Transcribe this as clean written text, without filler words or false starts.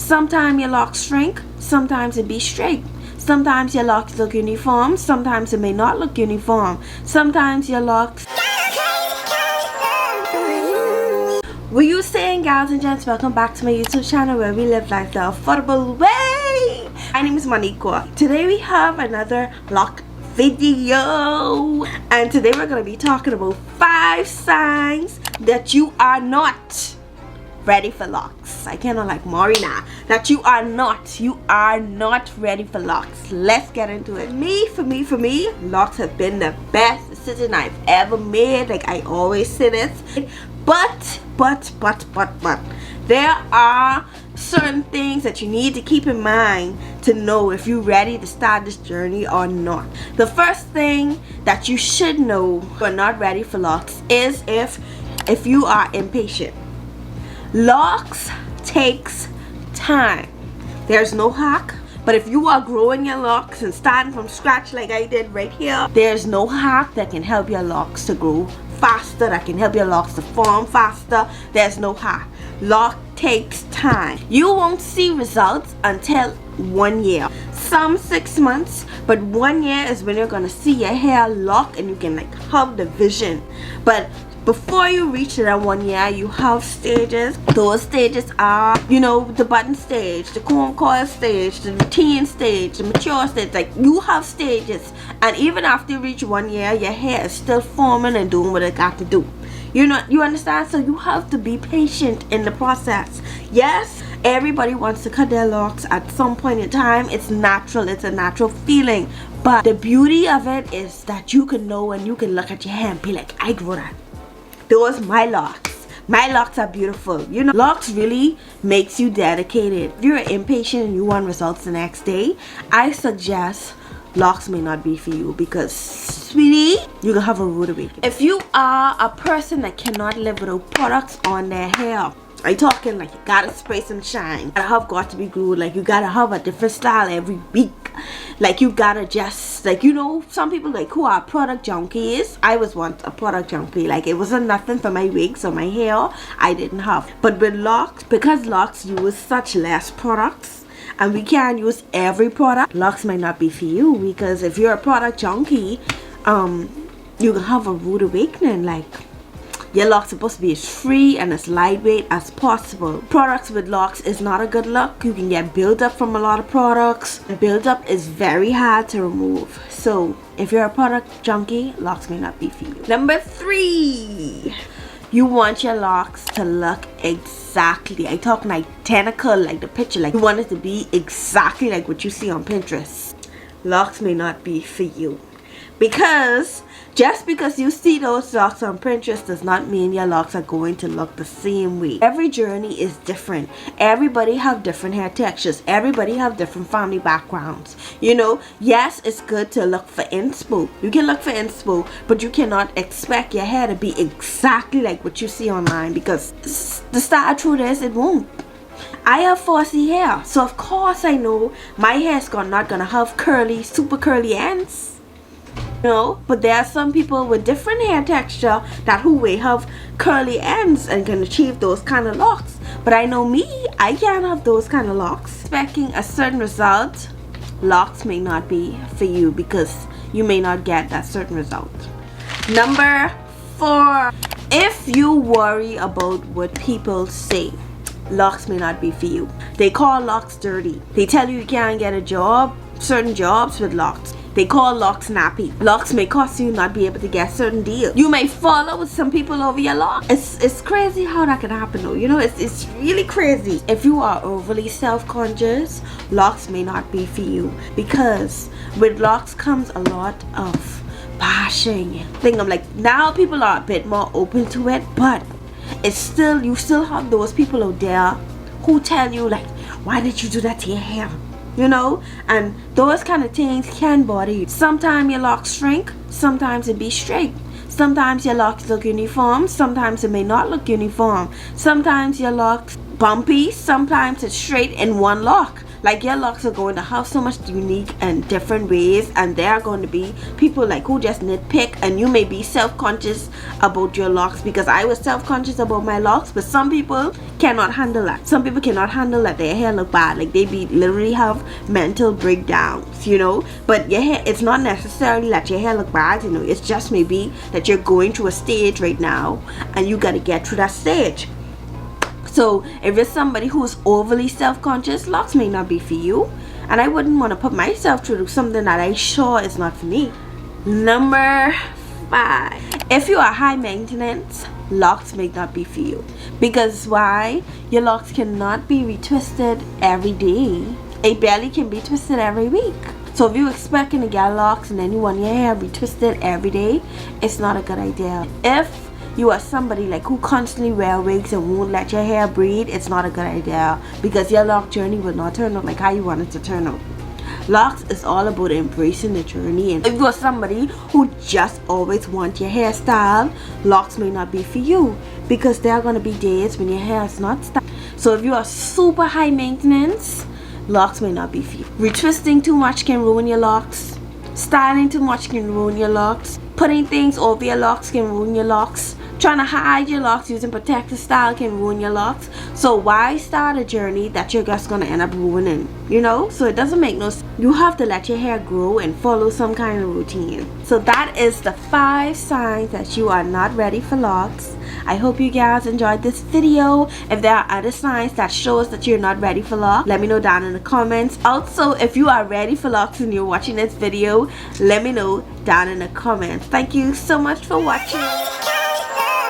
Sometimes your locks shrink, sometimes it be straight. Sometimes your locks look uniform, sometimes it may not look uniform. Sometimes your locks... What you saying, gals and gents? Welcome back to my YouTube channel where we live life the affordable way. My name is Moniqua. Today we have another loc video, and today we're going to be talking about 5 signs that you are not ready for locs. I cannot like Marina. That you are not ready for locs. Let's get into it. For me, locs have been the best decision I've ever made. Like I always say this. But there are certain things that you need to keep in mind to know if you're ready to start this journey or not. The first thing that you should know you're not ready for locs is if you are impatient. Locs takes time. There's no hack. But if you are growing your locs and starting from scratch like I did right here, there's no hack that can help your locs to grow faster, that can help your locs to form faster. There's no hack. Loc takes time. You won't see results until 1 year. Some 6 months, but 1 year is when you're gonna see your hair lock and you can like have the vision. But before you reach that 1 year, you have stages. Those stages are, you know, the button stage, the comb coil stage, the teen stage, the mature stage. Like you have stages, and even after you reach 1 year, your hair is still forming and doing what it got to do. You understand? So you have to be patient in the process. Yes, everybody wants to cut their locs at some point in time. It's natural. It's a natural feeling. But the beauty of it is that you can know and you can look at your hair and be like, I grew that. Those my locs. My locs are beautiful. You know, locs really makes you dedicated. If you're impatient and you want results the next day, I suggest locs may not be for you, because sweetie, you can have a rude awakening. If you are a person that cannot live without products on their hair, I'm talking like you gotta spray some shine, gotta have got to be glued, like you gotta have a different style every week, like you gotta just, like, you know, some people like who are product junkies. I was once a product junkie. Like it wasn't nothing for my wigs or my hair, I didn't have. But with locs, because locs use such less products and we can't use every product, locs might not be for you. Because if you're a product junkie, you can have a rude awakening. Like your locs supposed to be as free and as lightweight as possible. Products with locs is not a good look. You can get buildup from a lot of products. The buildup is very hard to remove. So if you're a product junkie, locs may not be for you. Number 3, you want your locs to look exactly, I talk like tentacle, like the picture, like you want it to be exactly like what you see on Pinterest. Locs may not be for you, because just because you see those locs on Pinterest does not mean your locs are going to look the same way. Every journey is different. Everybody have different hair textures. Everybody have different family backgrounds. You know, yes, it's good to look for inspo. You can look for inspo, but you cannot expect your hair to be exactly like what you see online, because the style through this, it won't. I have 4C hair, so of course I know my hair is not gonna have curly, super curly ends. No, but there are some people with different hair texture that who may have curly ends and can achieve those kind of locs. But I know me, I can't have those kind of locs. Expecting a certain result, locs may not be for you, because you may not get that certain result. Number 4, if you worry about what people say, locs may not be for you. They call locs dirty. They tell you can't get a job, certain jobs with locs. They call locs nappy. Locs may cause you not be able to get certain deals. You may fall out with some people over your locs. It's crazy how that can happen though. You know, it's really crazy. If you are overly self-conscious, locs may not be for you, because with locs comes a lot of bashing. I'm like, now people are a bit more open to it, but it's still, you still have those people out there who tell you like, why did you do that to your hair? You know, and those kind of things can bother you. Sometimes your locs shrink, sometimes it be straight. Sometimes your locs look uniform, sometimes it may not look uniform. Sometimes your locs bumpy, sometimes it's straight in one loc. Like your locks are going to have so much unique and different ways, and there are going to be people like who just nitpick, and you may be self-conscious about your locks, because I was self-conscious about my locks, but some people cannot handle that. Some people cannot handle that their hair look bad, like they be literally have mental breakdowns, you know. But your hair, it's not necessarily that your hair look bad, you know, it's just maybe that you're going through a stage right now and you got to get through that stage. So if you're somebody who's overly self-conscious, locks may not be for you, and I wouldn't want to put myself through something that I sure is not for me. Number 5, if you are high maintenance, locks may not be for you. Because why? Your locks cannot be retwisted every day. It barely can be twisted every week. So if you're expecting to get locks and then you want your hair retwisted every day, it's not a good idea. If you are somebody like who constantly wear wigs and won't let your hair breathe, it's not a good idea, because your loc journey will not turn out like how you want it to turn out. Locks is all about embracing the journey, and if you are somebody who just always want your hairstyle, locks may not be for you, because there are going to be days when your hair is not styled. So if you are super high maintenance, locks may not be for you. Retwisting too much can ruin your locks. Styling too much can ruin your locks. Putting things over your locks can ruin your locks. Trying to hide your locks using protective style can ruin your locks. So why start a journey that you're just going to end up ruining, you know? So it doesn't make no sense. You have to let your hair grow and follow some kind of routine. So that is the 5 signs that you are not ready for locks. I hope you guys enjoyed this video. If there are other signs that shows that you're not ready for locks, let me know down in the comments. Also, if you are ready for locks and you're watching this video, let me know down in the comments. Thank you so much for watching.